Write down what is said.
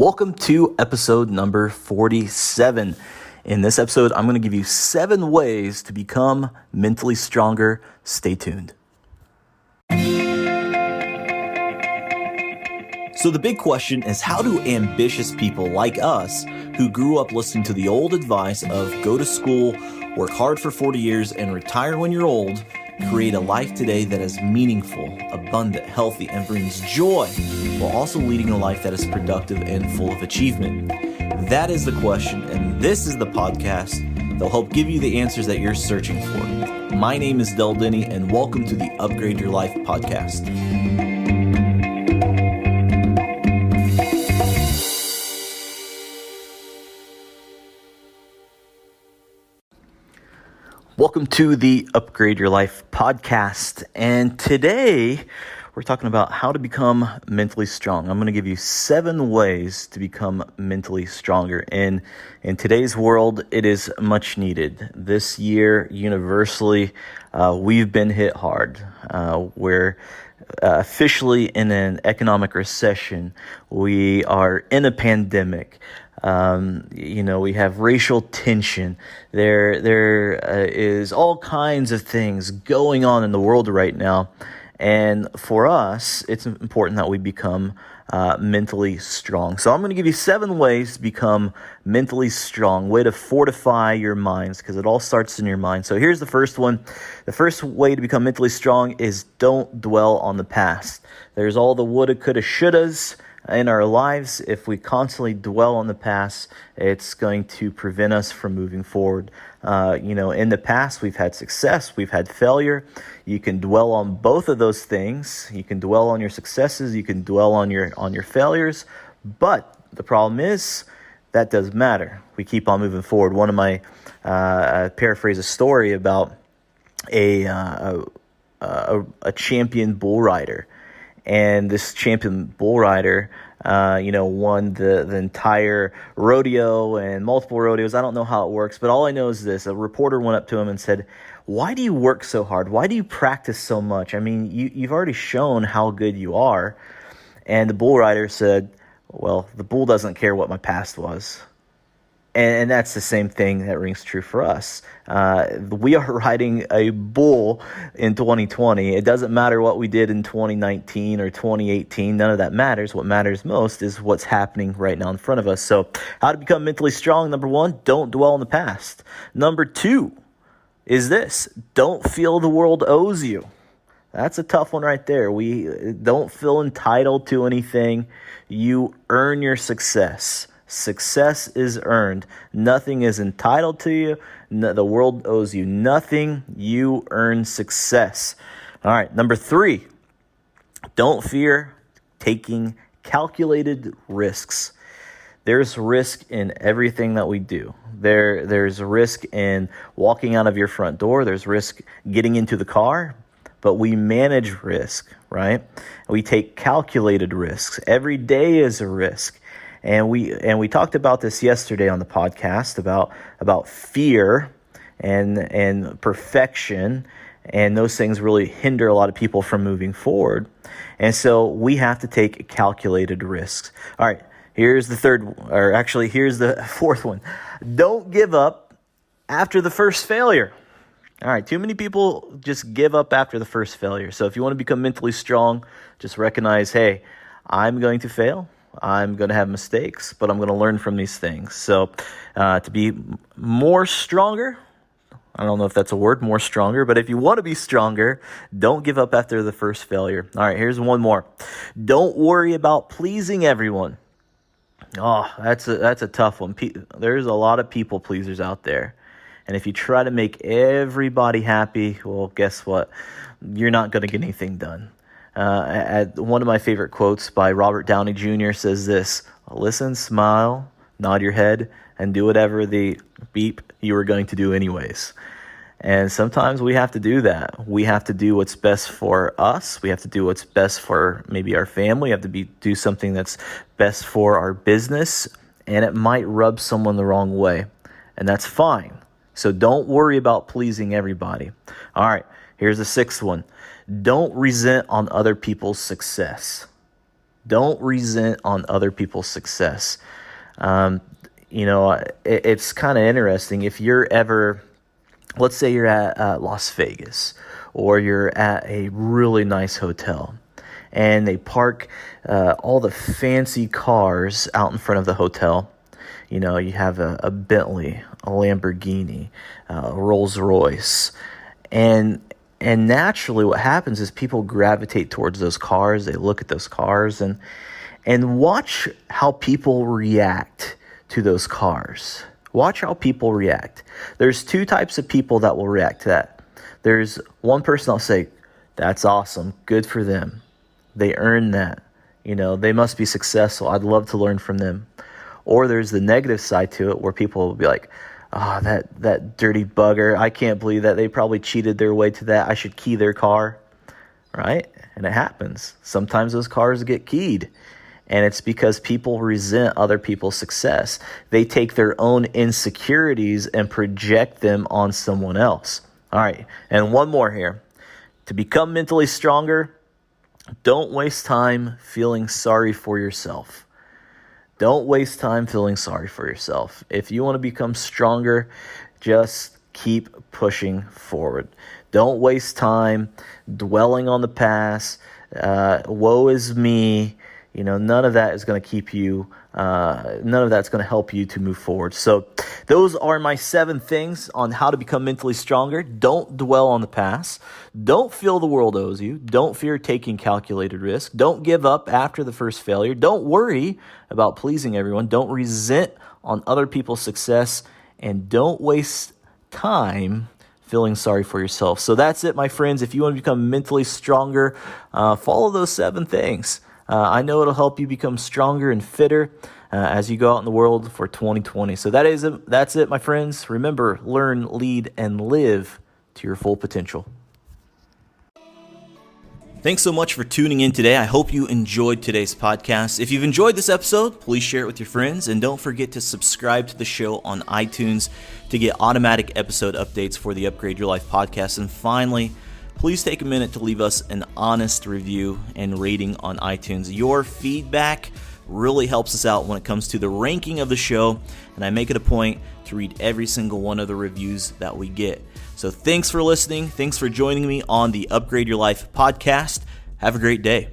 Welcome to episode number 47. In this episode, I'm going to give you 7 ways to become mentally stronger. Stay tuned. So the big question is, how do ambitious people like us, who grew up listening to the old advice of go to school, work hard for 40 years, and retire when you're old, create a life today that is meaningful, abundant, healthy, and brings joy, while also leading a life that is productive and full of achievement? That is the question, and this is the podcast that will help give you the answers that you're searching for. My name is Del Denny, and welcome to the Upgrade Your Life podcast. Welcome to the Upgrade Your Life podcast, and today we're talking about how to become mentally strong. I'm going to give you 7 ways to become mentally stronger. In today's world, it is much needed. This year, universally, we've been hit hard. We're officially in an economic recession. We are in a pandemic. We have racial tension. There is all kinds of things going on in the world right now. And for us, it's important that we become mentally strong. So I'm going to give you 7 ways to become mentally strong, way to fortify your minds, because it all starts in your mind. So here's the first one. The first way to become mentally strong is don't dwell on the past. There's all the woulda, coulda, shouldas in our lives. If we constantly dwell on the past, it's going to prevent us from moving forward. In the past, we've had success, we've had failure. You can dwell on both of those things. You can dwell on your successes, you can dwell on your failures. But the problem is that doesn't matter. We keep on moving forward. One of my paraphrase a story about a champion bull rider. And this champion bull rider, won the entire rodeo and multiple rodeos. I don't know how it works, but all I know is this. A reporter went up to him and said, "Why do you work so hard? Why do you practice so much? I mean, you've already shown how good you are." And the bull rider said, "Well, the bull doesn't care what my past was." And that's the same thing that rings true for us. We are riding a bull in 2020. It doesn't matter what we did in 2019 or 2018. None of that matters. What matters most is what's happening right now in front of us. So how to become mentally strong? Number 1, don't dwell on the past. Number 2 is this: don't feel the world owes you. That's a tough one right there. We don't feel entitled to anything. You earn your success. Success is earned. Nothing is entitled to you. The world owes you nothing. You earn success. All right, number 3, don't fear taking calculated risks. There's risk in everything that we do. There's risk in walking out of your front door. There's risk getting into the car, but we manage risk, right? We take calculated risks. Every day is a risk. And we talked about this yesterday on the podcast about fear and perfection, and those things really hinder a lot of people from moving forward. And so we have to take calculated risks. All right, here's the fourth one. Don't give up after the first failure. All right, too many people just give up after the first failure. So if you want to become mentally strong, just recognize, hey, I'm going to fail. I'm going to have mistakes, but I'm going to learn from these things. So to be more stronger, I don't know if that's a word, more stronger, but if you want to be stronger, don't give up after the first failure. All right, here's one more. Don't worry about pleasing everyone. Oh, that's a tough one. There's a lot of people pleasers out there. And if you try to make everybody happy, well, guess what? You're not going to get anything done. One of my favorite quotes by Robert Downey Jr. says this: "Listen, smile, nod your head, and do whatever the beep you were going to do anyways." And sometimes we have to do that. We have to do what's best for us. We have to do what's best for maybe our family. We have to do something that's best for our business, and it might rub someone the wrong way, and that's fine. So don't worry about pleasing everybody. All right, here's the 6th one. Don't resent on other people's success. Don't resent on other people's success. It's kind of interesting. If you're ever, let's say you're at Las Vegas, or you're at a really nice hotel, and they park all the fancy cars out in front of the hotel. You have a Bentley, a Lamborghini, a Rolls Royce, and naturally what happens is people gravitate towards those cars. They look at those cars and watch how people react to those cars. Watch how people react. There's two types of people that will react to that. There's one person that'll say, "That's awesome. Good for them. They earned that. They must be successful. I'd love to learn from them." Or there's the negative side to it where people will be like, "Oh, that dirty bugger. I can't believe that. They probably cheated their way to that. I should key their car." Right? And it happens. Sometimes those cars get keyed. And it's because people resent other people's success. They take their own insecurities and project them on someone else. All right, and one more here. To become mentally stronger, don't waste time feeling sorry for yourself. Don't waste time feeling sorry for yourself. If you want to become stronger, just keep pushing forward. Don't waste time dwelling on the past. Woe is me. None of that is going to keep you, none of that's going to help you to move forward. So those are my 7 things on how to become mentally stronger. Don't dwell on the past. Don't feel the world owes you. Don't fear taking calculated risk. Don't give up after the first failure. Don't worry about pleasing everyone. Don't resent on other people's success. And don't waste time feeling sorry for yourself. So that's it, my friends. If you want to become mentally stronger, follow those 7 things. I know it'll help you become stronger and fitter as you go out in the world for 2020. So that's it, my friends. Remember, learn, lead, and live to your full potential. Thanks so much for tuning in today. I hope you enjoyed today's podcast. If you've enjoyed this episode, please share it with your friends. And don't forget to subscribe to the show on iTunes to get automatic episode updates for the Upgrade Your Life podcast. And finally, please take a minute to leave us an honest review and rating on iTunes. Your feedback really helps us out when it comes to the ranking of the show, and I make it a point to read every single one of the reviews that we get. So thanks for listening. Thanks for joining me on the Upgrade Your Life podcast. Have a great day.